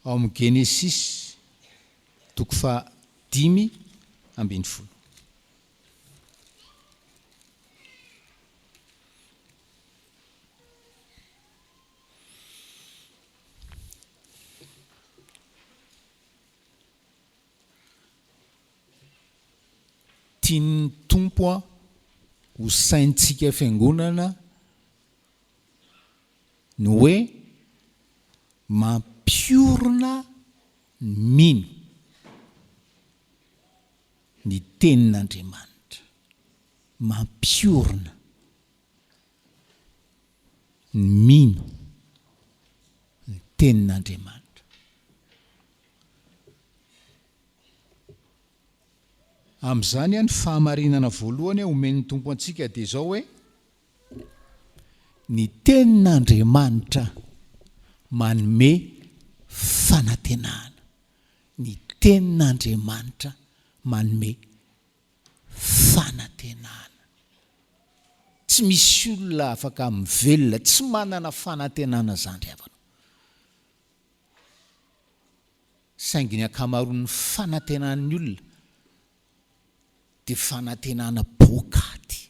ao amin'ny Genesis 5:10. Tiany tompo ho saintsika fiangonana no hoe mampiorona mino ny tenin'Andriamanitra, mampiorona mino ny tenin'Andriamanitra. Amin'izany ny fahamarinana voalohany omen'ny tompo antsika dia izao hoe ny tenin'Andriamanitra manome fanantenana. Ny tenin'Andriamanitra manome fanantenana. Tsy misy olona afaka mivelona tsy manana fanantenana zany avana. Saingy ny ankamaroan'ny fanantenan'ny olona dia fanantenana bôkaty.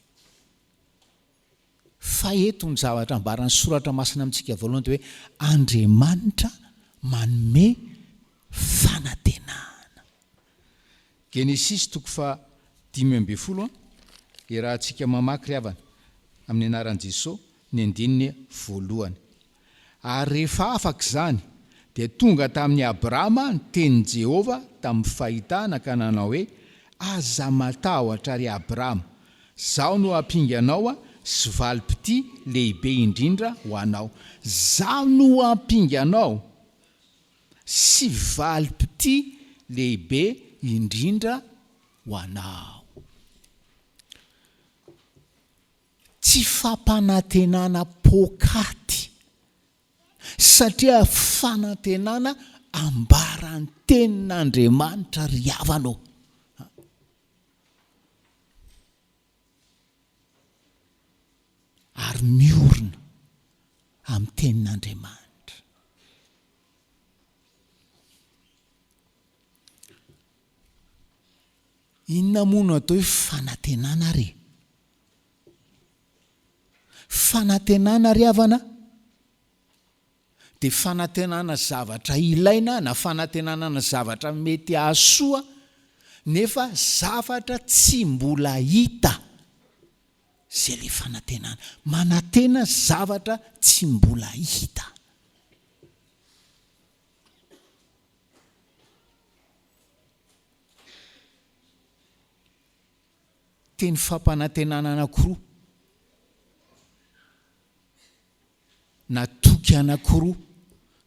Fa eto ny zavatra ambaran'ny soratra masina amintsika voalohany dia hoe Andriamanitra manome fanantenana. Genesis 5:10 raha antsika mamaky ry havana amin'ny anaran'i Jesosy ny 1. Ary rehefa afaka izany dia tonga tamin'ny Abrahama ny tenin'i Jehova tamin'ny fahitana ka nanao hoe aza matahotra ry Abrahama, zaho no hampinganao sy valim-pity lehibe indrindra ho anao. Zaho no hampinganao sy valim-pity lehibe indrindra ho anao. Tsy fampanantenana pôkaty, satria fanantenana ambaran'ny tenin'Andriamanitra ry havanao. Ary miorona amin'ny tenin'Andriamanitra. Inona moa no atao hoe fanantenana re? Fanantenana ry havana dia fanantenana zavatra ilaina na fanantenana na zavatra mety hahasoa nefa zavatra tsy mbola hita. Zay le fanantenana, manantena zavatra tsy mbola hita. Teny fampanantenana anankiroa, natoky anankiroa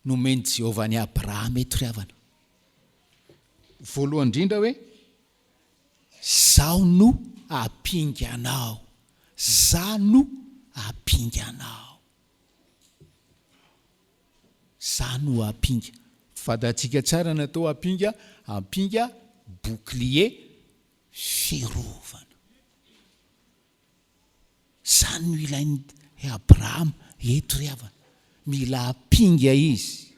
nomeny Jehova ny Abrahama eto ry havana. Voalohany indrindra hoe zaho no hampinganao. Zaho no hampinganao. Zaho no hampinga. Fantatsika tsara natao hampinga bouclier fiarovana. Zany no ilain'ny Abrahama eto ry havana. Mila hampinga izy.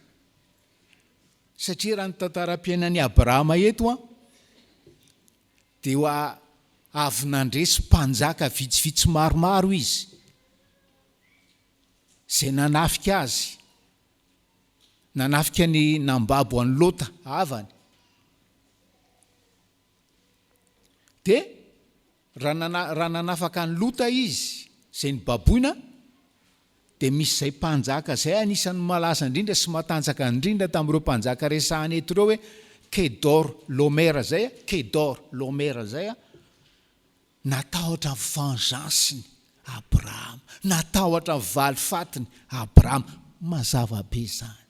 Satria raha ny tantaram-piainan'ny Abrahama eto dia avy nandresy mpanjaka vitsivitsy maromaro izy, izay nanafika azy, nanafika ny nambabo an'ny Lota avany. Dia raha nanafaka ny Lota izy, izay ny baboina, dia misy izay mpanjaka izay anisan'ny malaza indrindra sy matanjaka indrindra tamin'ireo mpanjaka resahany eto ireo hoe Kedor Lomera zay, Kedor Lomera zay natahotra vengeance-ny Abrahama, natahotra valy fatiny Abrahama. Mazava be zany.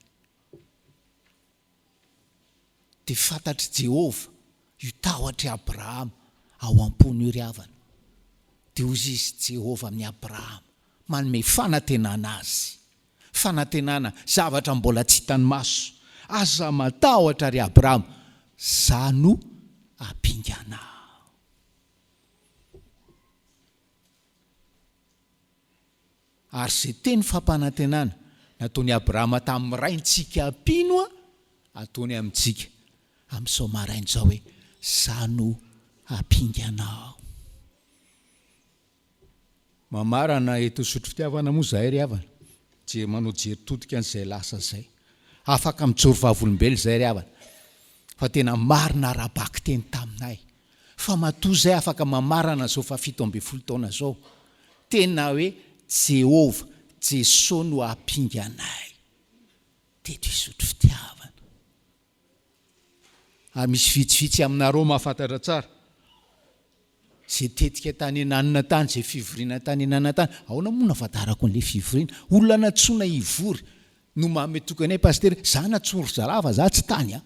Dia fantatry Jehova io tahotra Abrahama ao am-pony ry havana. Dia hozy izy Jehova amin'ny Abrahama manome fanantenana azy, fanantenana zavatra mbola tsy hitany maso. Aza matahotra ry Abrahama, zaho no hampinganao. Ary izay teny fampanantenana nataon'ny Abrahama tamin'ny raintsika ampino ataony amintsika amin'izao maraina zao hoe za no hampinga anao. Mamarana eto sotro fitiavana moa zahay ry havana, je manao jery totika an'izay lasa zay, afaka mijoro vavolombelo zay ry havana, fa tena marina rahabaky teny taminay, fa matoa zay afaka mamarana zao fa 17 taona zao, tena hoe Jehova Jesosy no hampinga anay teto isotro fitiavana. Ary misy vitsivitsy aminareo mahafantatra tsara zay tetika tany Ananina tany, zay fivoriana tany Ananina tany, ahoana moa nafantarako an'ilay fivoriana, olona natsoina ivory no mametokana ay paster, za natsory zalava za tsy tany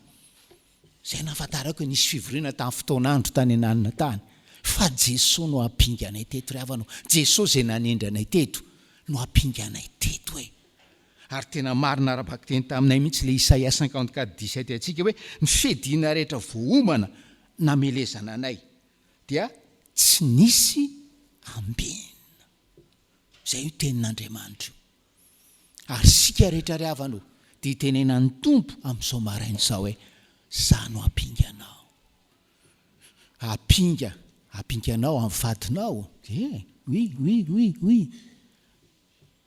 zay nafantarako nisy fivoriana tamin'ny fotoanandro tany Ananina tany, fa Jesosy no hampinga anay teto ry havana, Jesosy zay nanendry anay teto no hampinga anay teto hoe. Ary tena marina rahabaky teny taminay mihitsy le Isaia 54:17 atsika hoe ny fedina rehetra vohomana namelezana anay dia tsy nisy ambena. Zay io tenin'Andriamanitra io. Ary sika rehetra ry havana dia tenenan'ny Tompo amin'izao maraina izao hoe za no hampinga anao. Hampinga anao amin'ny vadinao. Oui.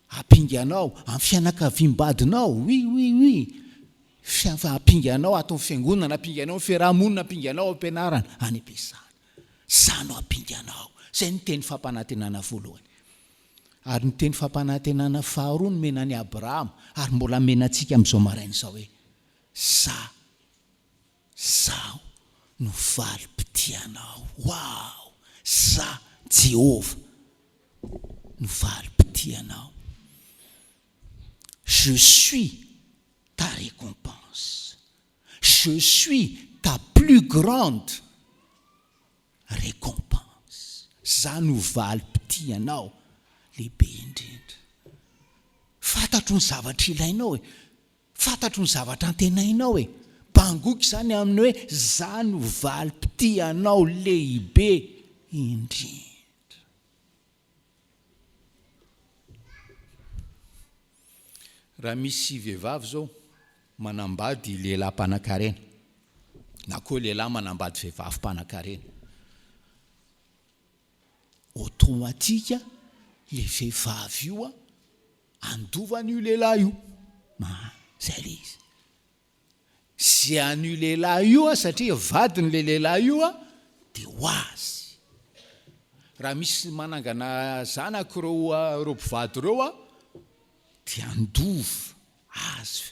Hampinga anao amin'ny fianakaviam-badinao. Oui. Hampinga anao ato amin'ny fiangonana, hampinga anao amin'ny fiarahamonina, hampinga anao ao am-pianarana, any am-piasana. Za no hampinga anao. Zay ny teny fampanantenana voalohany. Ary ny teny fampanantenana faharoa no menan'i Abrahama, ary mbola menantsika amin'izao maraina izao hoe zaho no valim-pitia anao. Wow! Za Jehova no valim-pitia anao. Je suis ta récompense. Je suis ta plus grande récompense. Za no valim-pitia anao lehibe indrindra. Fantatro ny zavatra ilainao fantatro ny zavatra antenainao bangoky zany aminy hoe za no valim-pitia anao lehibe indrindra. Raha misy vehivavy zao manambady lehilahy mpanan-karena, na koa lehilahy manambady vehivavy mpanan-karena, automatika le vehivavy io andovany io lehilahy io. Zay le izy. Zay an'io lehilahy io satria vadiny le lehilahy io dia ho azy. Raha misy manangana zanak'ireo mpivady ireo dia andova azy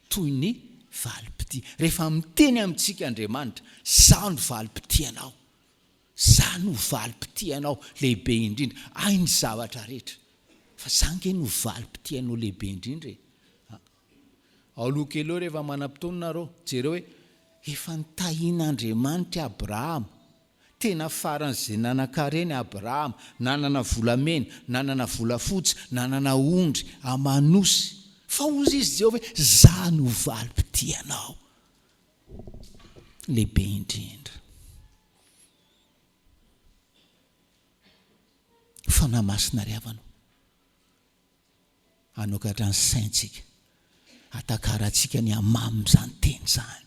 toy ny valim-pitia. Rehefa miteny amintsika Andriamanitra, za no valim-pitia anao, za no valim-pitia anao lehibe indrindra, ai ny zavatra rehetra, fa za nge no valim-pitia anao lehibe indrindra. Aloha kely eo rehefa manam-potoana nareo jereo hoe efa nitahian'Andriamanitra Abrahama, tena faran'izay nanan-karena Abrahama, nanana volamena, nanana volafotsy, nanana ondry, amanosy, fa ozy izy Jehova hoe za no valim-pitia anao lehibe indrindra. Fanahy masina ry havana, anokatra ny saintsika, atakarantsika ny amam'izany teny zany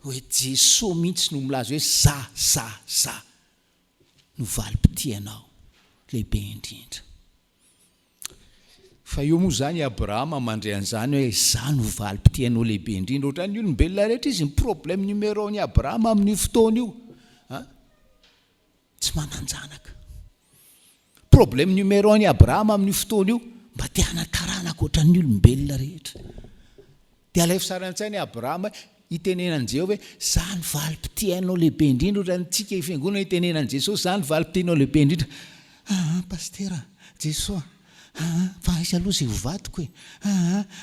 hoe Jesosy mihitsy no milaza hoe za no valim-pitia anao lehibe indrindra. Fa io moa zany Abrahama mandray an'izany hoe za no valim-pitia anao lehibe indrindra, ohatran'ny olombelona rehetra izy ny problème numéro 1 Abrahama amin'io fotoana io tsy mananjanaka. Problème numéro 1 Abrahama amin'io fotoana io mba te hanatarana ohatran'ny olombelona rehetra. Dia alefy sara an-tsainy Abrahama itenenan'i Jehova hoe za ny valim-pitia anao lehibe indrindra, ohatrantsika fiangonana itenenan'i Jesosy za ny valim-pitia anao lehibe indrindra. Pastera Jesosy, fa aiza aloha zay hovadiko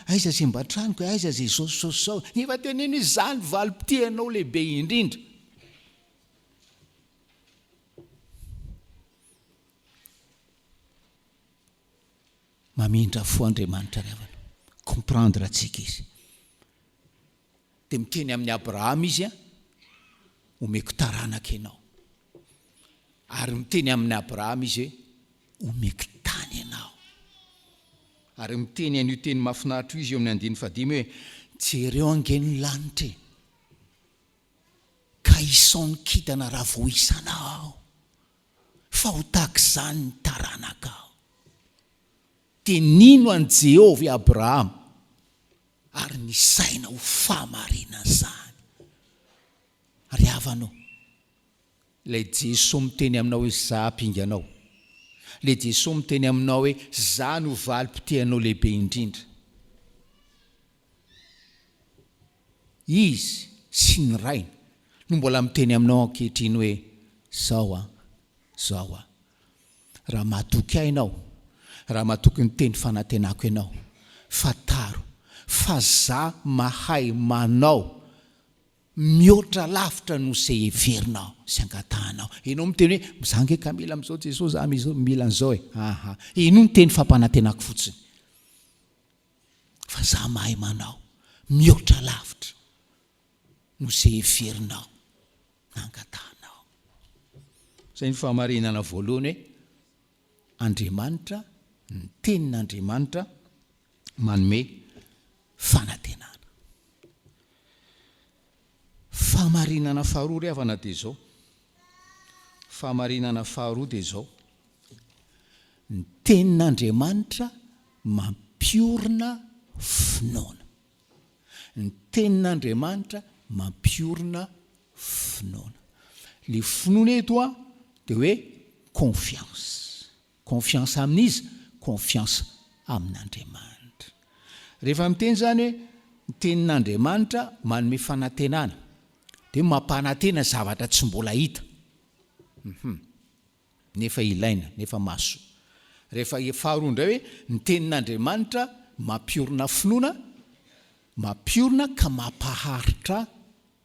aiza zay mba traniko aiza zay zao nefa teneno izy za ny valim-pitia anao lehibe indrindra. Mamindra fo Andriamanitra ry havana, comprendre atsika izy. Dia miteny amin'ny Abrahama izy omeko taranaka ianao, ary miteny amin'ny Abrahama izy hoe omeko tany ianao, ary miteny an'io teny mahafinaritra izy eo amin'ny 9:5 hoe jereo angeny lanitra ka Intsony kitana raha vo isanao fa ho tahak'izany ny taranakao. Dia nino an' Jehovah Abrahama ary nisaina ho fahamarinana izany. Ry havanao, ilay Jesosy miteny aminao hoe za hampinganao. Ilay Jesosy miteny aminao hoe za no valim-potehanao lehibe indrindra. Izy sy ny rainy no mbola miteny aminao ankehitriny hoe zao a, raha mahatoky ahy ianao, raha mahatoky ny teny fanantenako ianao, fataro fa za mahay manao mihoatra lavitra no izay heverinao sy angatahanao. Ianao miteny hoe za nge ka mila amin'izao Jesosy, za mila an'izao e. Ino ny teny fampanantenako fotsiny, fa za mahay manao mihoatra lavitra no izay heverinao angatahanao. Zay ny fahamarinana voalohany hoe Andriamanitra, ny tenin'Andriamanitra manome fanantenana. Fahamarinana faharoa ry havana dia zao. Fahamarinana faharoa dia zao. Ny tenin'Andriamanitra mampiorina finoana. Ny tenin'Andriamanitra mampiorina finoana. Le finoana eto a dia hoe confiance. Confiance amin'izy, confiance amin'Andriamanitra. Rehefa miteny zany hoe ny tenin'Andriamanitra manome fanantenana, dia mampanantena zavatra tsy mbola hita. Nefa ilaina, nefa maso. Rehefa faharoa indray hoe ny tenin'Andriamanitra mampiorina finoana, mampiorina ka mampaharitra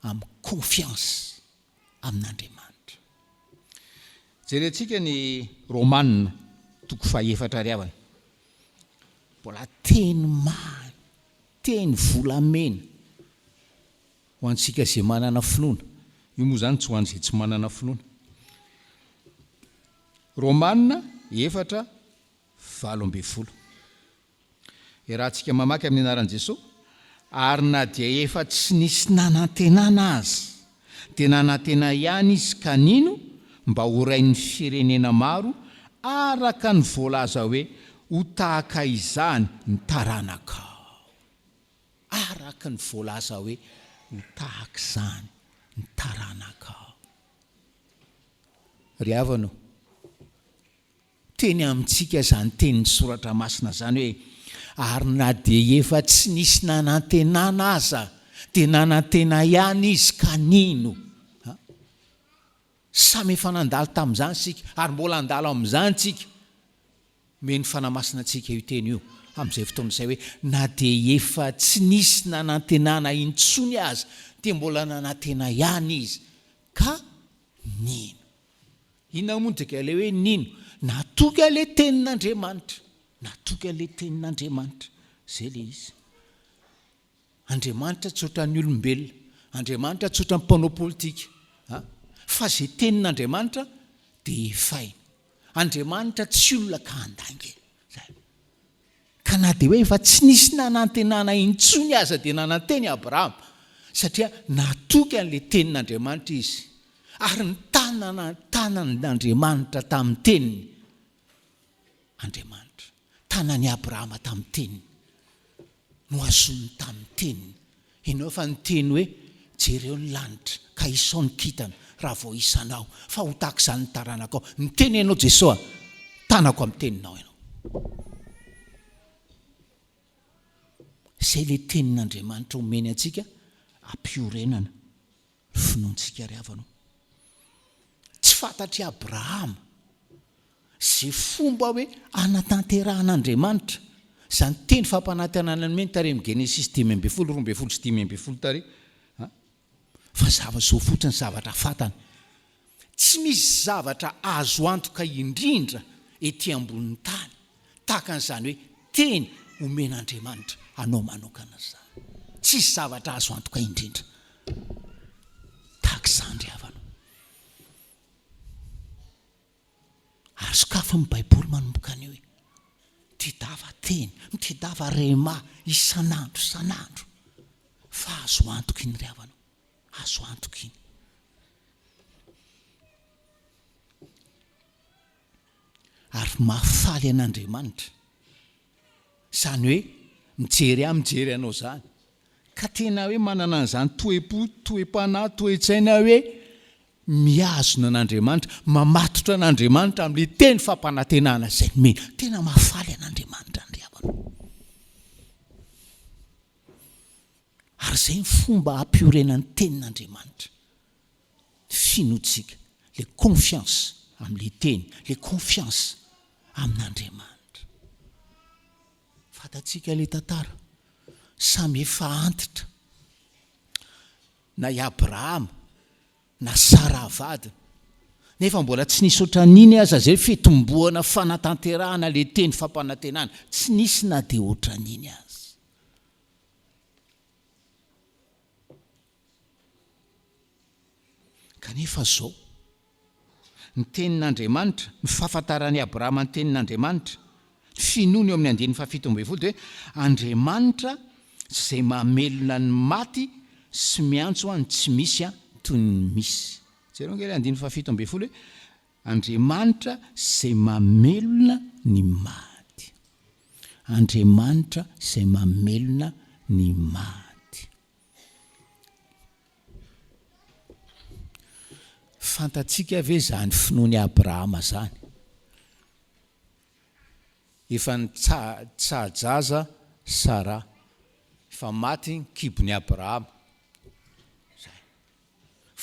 amin'ny confiance amin'Andriamanitra. Jerentsika ny Romanina toko faha-efatra ry havana. Mbola teny mamy, teny volamena ho antsika izay manana finoana. Io moa zany tsy ho an'izay tsy manana finoana. Romanina 4:20. Rahantsika mamaky amin'ny anaran'i Jesosy, ary na dia efa tsy nisy nanantenana azy, dia nanantena ihany izy kanino mba horain'ny firenena maro araka ny voalaza hoe ho tahaka izany ny taranakao. Araka ny voalaza hoe ho tahaka izany ny taranakao. Ry havanao, teny amintsika zany tenin'ny soratra masina zany hoe ary na dia efa tsy nisy nanantenana aza, dia nanantena ihany izy kanino. Samy efa nandalo tamin'izany sika, ary mbola andalo amin'izany tsika. Meny fanamasina antsika io teny io amin'izay fotoana izay hoe na dia efa tsy nisy nanantenana intsony aza, dia mbola nanantena ihany izy. Ka nino? Inona moa dika ilay hoe nino? Natoky ilay tenin'Andriamanitra. Natoky ilay tenin'Andriamanitra. Zay le izy. Andriamanitra tsy ohatran'ny olombelona. Andriamanitra tsy ohatran'ny mpanao politika. Fa zay tenin'Andriamanitra dia efaina. Andriamanitra tsy olona ka handangy. Ka na dia hoe efa tsy nisy nanantenana intsony aza dia nananteny Abrahama, satria natoky an'ilay tenin'Andriamanitra izy. Ary ny tanan'Andriamanitra tamin'ny teniny Andriamanitra, tanan'i Abrahama tamin'ny teniny, no azoniny tamin'ny teniny. Ianao fa ny teny hoe jereo ny lanitra ka Intsony kitana raha vao isanao fa ho tahaka izany ny taranakao. Ny teny ianao Jesosy, tanako amin'ny teninao ianao. Izay le tenin'Andriamanitra omeny antsika ampiorenana finoantsika ry havanao. Tsy fantatry Abrahama zay fomba hoe anatanteran'Andriamanitra zany teny fampanantenana meny tary amin'ny Genesis 10:12 tary. Fa zava-zao fotsiny zavatra fatany. Tsy misy zavatra azo antoka indrindra ety ambonin'ny tany tahaka an'izany hoe teny omen'Andriamanitra anao manokana izany. Tsy misy zavatra azo antoka indrindra tahaka izany ry havana. Ary sokafa amin'ny Baiboly manomboka an'io hoe mitedava teny, mitedava rema isan'andro. fa azo antoka iny ry havana, azo antoka iny. Ary mahafaly an'Andriamanitra, zany hoe mijery anao zany, ka tena hoe manana an'izany toe-po, toe-panahy, toe-tsaina hoe miazona an'Andriamanitra, mamatotra an'Andriamanitra amin'le teny fampanantenana zay mena. Tena mahafaly an'Andriamanitra ny havana. Ary zay ny fomba hampiorenan'ny tenin'Andriamanitra. Finotsika, le confiance amin'le teny, le confiance amin'Andriamanitra. Fatatsika le tantara samy efa antitra, na i Abrahama na Sara vadina, nefa mbola tsy nisy ohatran'iny aza zay fitomboana fanatanterahana le teny fampanantenana, tsy nisy na dia ohatran'iny aza. Kanefa zao ny tenin'Andriamanitra, ny fahafantaran'i Abrahama ny tenin'Andriamanitra, finoany eo amin'ny 7:17 dia Andriamanitra zay mamelona ny maty sy miantso ny tsy misy toy ny misy. Jereo nge 7:17 hoe Andriamanitra zay mamelona ny maty. Andriamanitra zay mamelona ny maty. Fantatsika ve zany finoany Abrahama zany? Efa ny tsajaza Sara, efa maty ny kibon'ny Abrahama.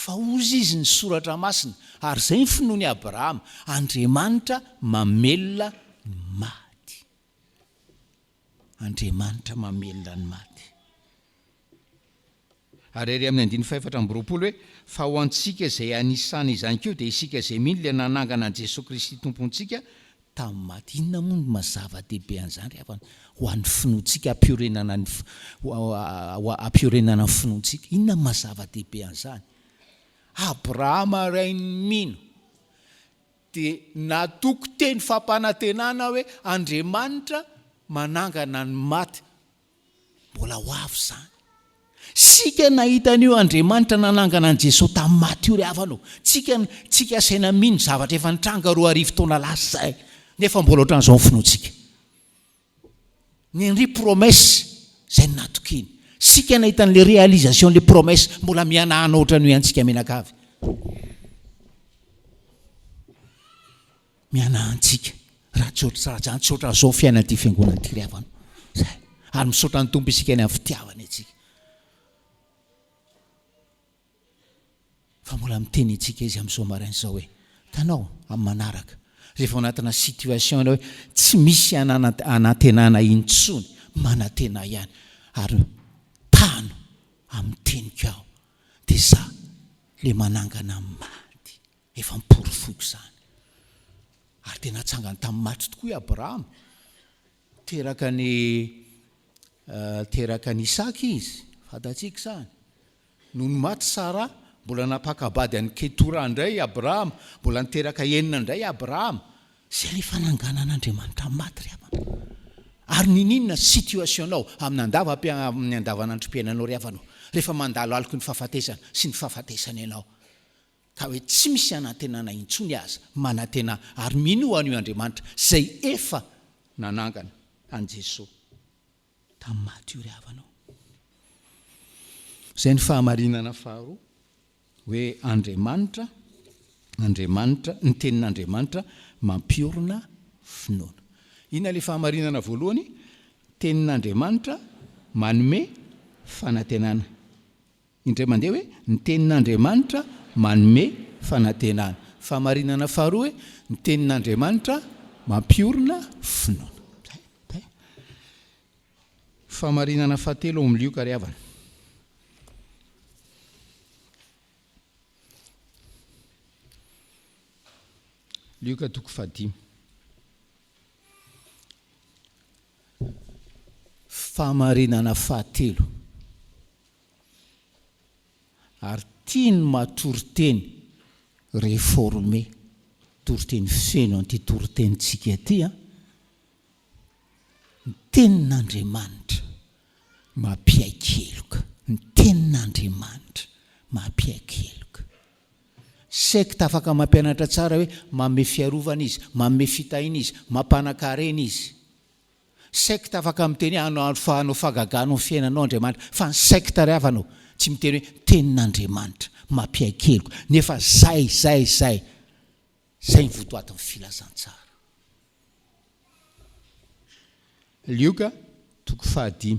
Fa ozy izy ny soratra masina, ary zay ny finoany Abrahama, Andriamanitra mamelona ny maty. Andriamanitra mamelona ny maty. Ary ery amin'ny 4:20 hoe fa ho antsika zay anisany izany keo dia isika zay miny le nanangana an' Jesosy Kristy tompontsika tamin'ny maty. Inona moa ny mazava-dehibe an'izany rehefa ho an'ny finoantsika, hampiorenana ny finoantsika? Inona ny mazava-dehibe an'izany? Abrahama ray ny mino dia natoko teny fampanantenana hoe Andriamanitra manangana ny maty. Mbola ho avy zany. Sika nahitan'io Andriamanitra nanangana an' Jesosy tamin'ny maty io ry havanao. Tsika saina mino zavatra efa nitranga 2 taona lasa zay, nefa mbola ohatran'izao ny finoantsika. Ny promesse zay natokiny. Sika nahitan'le réalisation le promesse, mbola mianahana ohatran'io antsika menakavy. Mianahantsika raha tsy ohatran'izao fiainan'ity fiangonana ity ry havanao. Zay. Ary misaotra ny tompo isika ny amin'ny fitiavana antsika. Fa mbola miteny antsika izy amin'izao marain'izao hoe tanao amin'ny manaraka, rehefa anatina situation hoe tsy misy anantenana intsony, manantena ihany, ary tano amin'ny teniko aho dia za le manangana amin'ny maty, efa miporofoiko zany. Ary tena tsangany tamin'ny maty tokoa i Abrahama, teraka ny Isaka izy, fatatsika zany. Noho ny maty Sara, mbola napakabady an'ny ketora indray Abrahama, mbola niteraka enina indray Abrahama. Zay le fananganana an'Andriamanitra maty ry havana. Ary ninona situationao amin'ny andavanandrom-piainanao ry havanao, rehefa mandalo aloko ny fahafatesana sy ny fahafatesana ianao, ka hoe tsy misy anantenana intsony aza manantena, ary mino an'io Andriamanitra zay efa nanangana an' Jesosy tamin'ny maty io ry havanao. Zay ny fahamarinana faharoa hoe Andriamanitra, ny tenin'Andriamanitra mampiorona finoana. Inona le fahamarinana voalohany? Tenin'Andriamanitra manome fanantenana. Indray mandeha hoe ny tenin'Andriamanitra manome fanantenana. Fahamarinana faharoa hoe ny tenin'Andriamanitra mampiorona finoana. Fahamarinana fahatelo amin'ny lioka ry havana. Lioka 5. Fahamarinana fahatelo. Ary tia ny matoriteny réformé, toriteny feno an'ity toritentsika ty, ny tenin'Andriamanitra mampiaikeloka, ny sekta afaka mampianatra tsara hoe mamme fiarovana izy, mamme fitaina izy, mampanakarena izy. Sekta afaka miteny hanao fagaganao fiainanao Andriamanitra, fa ny sekta ry havanao tsy miteny hoe tenin'Andriamanitra mampiaikeloko, nefa zay ny votoatin'ny filazantsara. Lioka toko 15,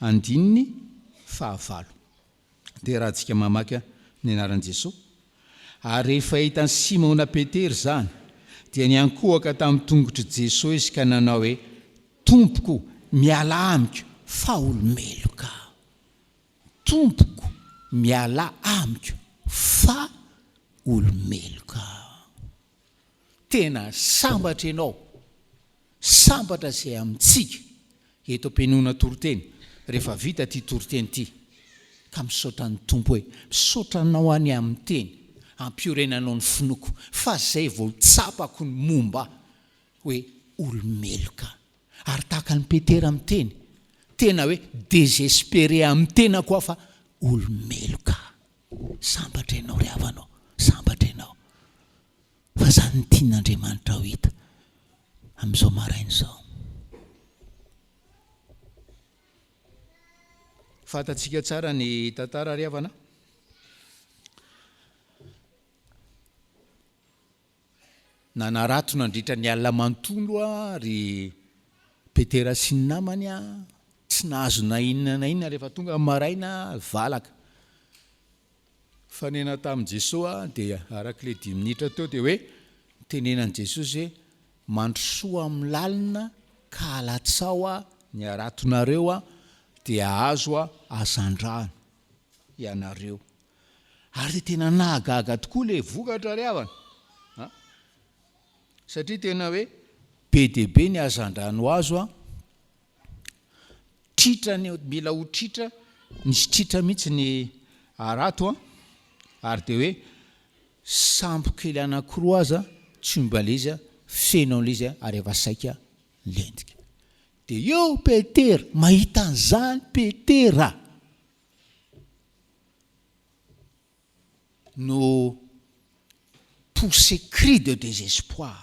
andininy 19. Dia raha antsika mamaky ny anaran'i Jesosy. Ary rehefa hitan'i Simona Petera zany, dia niankohaka tamin'ny tongotry Jesosy izy ka nanao hoe, Tompoko, miala amiko fa olomeloka. Tompoko, miala amiko fa olomeloka. Tena sambatra ianao, sambatra izay amintsika eto am-pianona Toriteny, rehefa vita ty Toriteny ty, ka misaotra ny tompo hoe misaotranao any amin'ny teny, ampiorenanao ny finoko, fa zay vao tsapako ny momba hoe olomeloka. Ary tahaka ny Petera amin'ny teny, tena hoe désespéré amin'ny tena koa fa olomeloka. Sambatra ianao ry havanao, sambatra ianao. Fa zany ny tian'Andriamanitra ho hita amin'izao maraina izao. Fantatsika tsara ny tantara ry havana. Nanarato nandritra ny alina manontolo ry Petera sy ny namany tsy nahazo na inona rehefa tonga maraina valaka. Fanena tamin'i Jesosy dia arak'ilay 10 minitra teo dia hoe tenenan'i Jesosy hoe mandrosoa amin'ny lalina ka alatsao ny aratonareo dia azo azandrano ianareo. Ary tena nahagaga tokoa ilay vokatra ry havana. Satria tena hoe be dia be ny azandrano azo tritra ny mila ho tritra, nisy tritra mihitsy ny arato ary dia hoe sampokely anankiroa aza tsy omba lizy fenao lizy ary efa saika lendika. Dia eo Petera, mahita an'izany Petera no poussé cri de désespoir.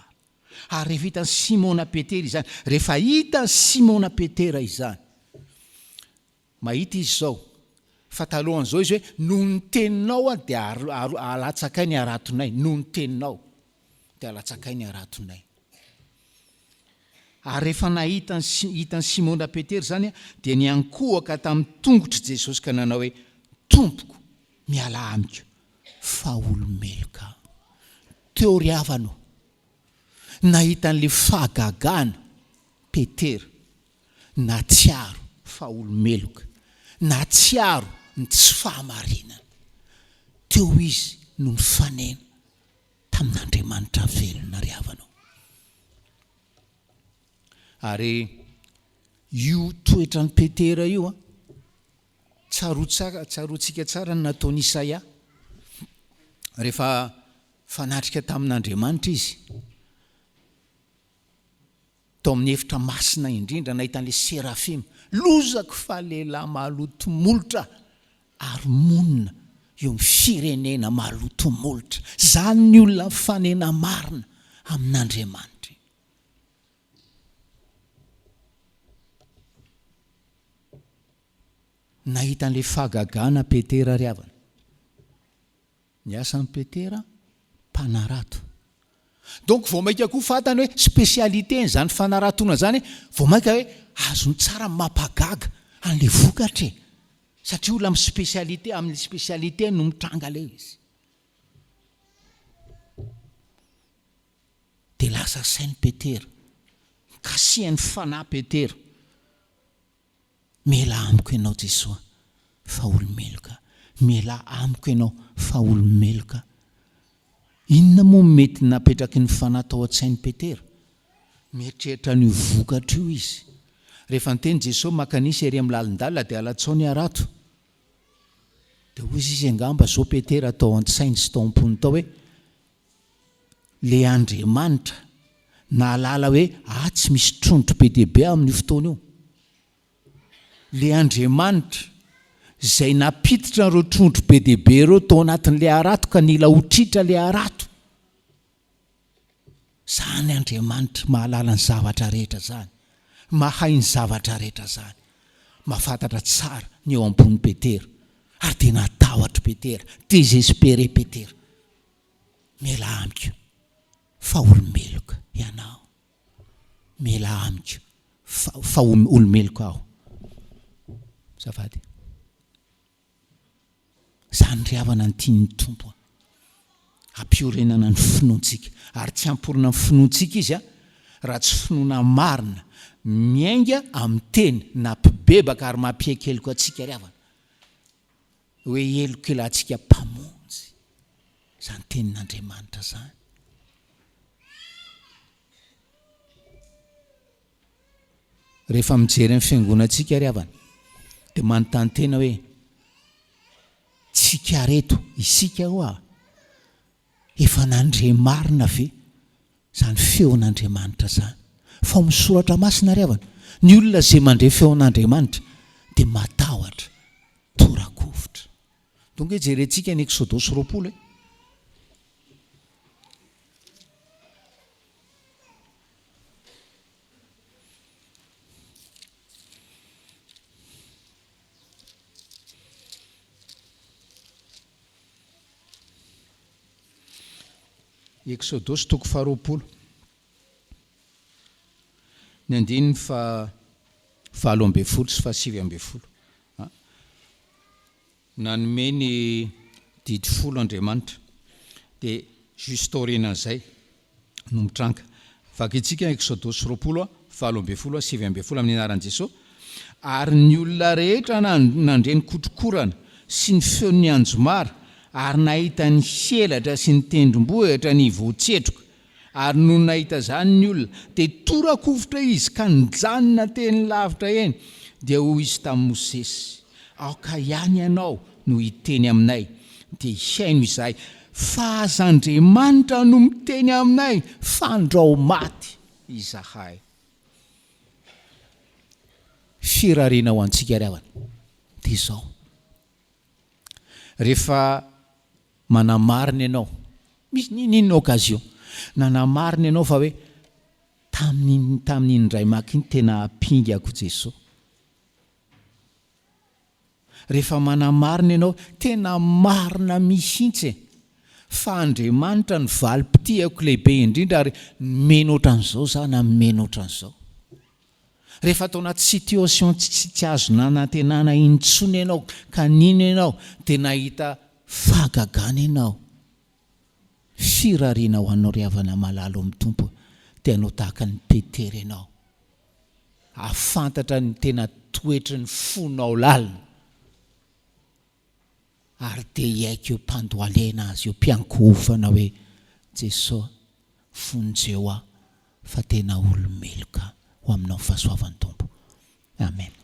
Ary rehefa hitan'ny Simona Petera izany, rehefa hitan'ny Simona Petera izany, mahita izy zao, fa talohan'izao izy hoe noho ny teninao dia alatsakay ny aratonay, noho ny teninao dia alatsakay ny aratonay. Ary rehefa hitan'ny Simona Petera zany dia niankohaka tamin'ny tongotry Jesosy ka nanao hoe, Tompoko, miala amiko fa olomeloka. Teo ry havanao, nahitan'le fahagagana Petera, natsiaro fa olomeloka, natsiaro ny tsy fahamarinana. Teo izy no mifanena tamin'Andriamanitra velona ry havanao. Ary io toetra ny Petera io tsarotsika tsara ny nataon'i Isaia rehefa fanatrika tamin'Andriamanitra izy. Tao amin'ny efitra masina indrindra nahitan'le serafima, lozako fa lehilahy maloto molotra ary monina eo amin'ny firenena maloto molotra. Zany ny olona mifanena marina amin'Andriamanitra. Nahitan'le fahagagana Petera ry havana. Ny asan'ny Petera mpanarato. Donc vao maika koa fantany hoe spécialité zany fanaratona zany, vao maika hoe azony tsara mampagaga an'le vokatra. Satria olona amin'ny spécialité, amin'ny spécialité no mitranga le izy. Dia lasa sain'i Petera, kasihan'ny fanahy Petera, miala amiko ianao Jesosy fa olomeloka, miala amiko ianao fa olomeloka. Inona moa mety napetraky ny fanahy tao an-tsain'i Petera? Mieritreritra ny vokatra io izy. Rehefa niteny Jesosy makanisy ery amin'ny lalindalina dia alatsao ny arato. Dia hoy izy angamba zao Petera tao an-tsainy sy tao am-pony tao hoe le Andriamanitra nahalala hoe tsy misy trondro be dia be amin'ny fotoana io. Le Andriamanitra zay napititra reo trondro be deaibe reo tao anatin'lay arato ka nila hotritra lay arato. Zany Andriamanitra mahalala ny zavatra rehetra zany, mahay ny zavatra rehetra zany, mahafantatra tsara ny eo ambony Petera, ary dia natahotra Petera, désespéré Petera. Mila amiko fa olomeloka ianao, mila amiko fa olomeloka aho. Zafady. Zany ry havana ny tiany tompo, ampiorenana ny finoantsika, ary tsy amporina ny finoantsika izy raha tsy finoana marina, miainga amin'ny teny na mpibebaka ary mampihekeloko atsika ry havana, hoe elokelantsika mpamonjy. Zany tenin'Andriamanitra zany. Rehefa mijery amin'ny fiangonantsika ry havana, dia manontany tena hoe tsika reto isika hoa efa nandre marina ve zany feon'Andriamanitra zany? Fa misoratra masina ry havana, ny olona zay mandre feon'Andriamanitra dia matahotra, torakovitra. Donge jerentsika ny Exodosy 20 Exodosy 20 ny andininy fa 7 sy 7. Nanome ny didy 10 Andriamanitra, dia juste aorianan'izay no mitranka. Vakitsika Exodosy 20 7 7 amin'ny anaran'i Jesosy. Ary ny olona rehetra nandre ny kotrokorana sy ny feon'ny anjomara, ary nahita ny helatra sy ny tendrombohitra ny voatsetroka, ary no nahita zany ny olona dia torakovitra izy ka nijanona teny lavitra eny, dia hoy izy tamin'i Mosesy, aoka ihany ianao no hiteny aminay, dia hiaino izahay, fa az'Andriamanitra no miteny aminay, fandrao maty izahay. Firariana ho antsika ry havana dia izao, rehefa manamarina ianao, misy ninona occasion nanamarina ianao fa hoe tamin'iny indray maky iny tena apingako Jesosy. Rehefa manamarina ianao tena marina mihintsy fa Andriamanitra ny valim-pitiako lehibe indrindra, ary meno ohatran'izao za na meno ohatran'izao. Rehefa tao anaty situation tsy azona Anantenana Intsony ianao, kanina ianao dia nahita fahagagana ianao, firariana ho anao ry havana malalo amin'ny tompo, dia anao tahaka ny Petera ianao, afantatra ny tena toetry ny fonao lalina, ary dia hiaiko eo mpandoaliana azy eo, mpiankovana hoe Jesosy fonjeo aho fa tena olomeloka ho aminao ny fahasoavan'ny tompo. Amen.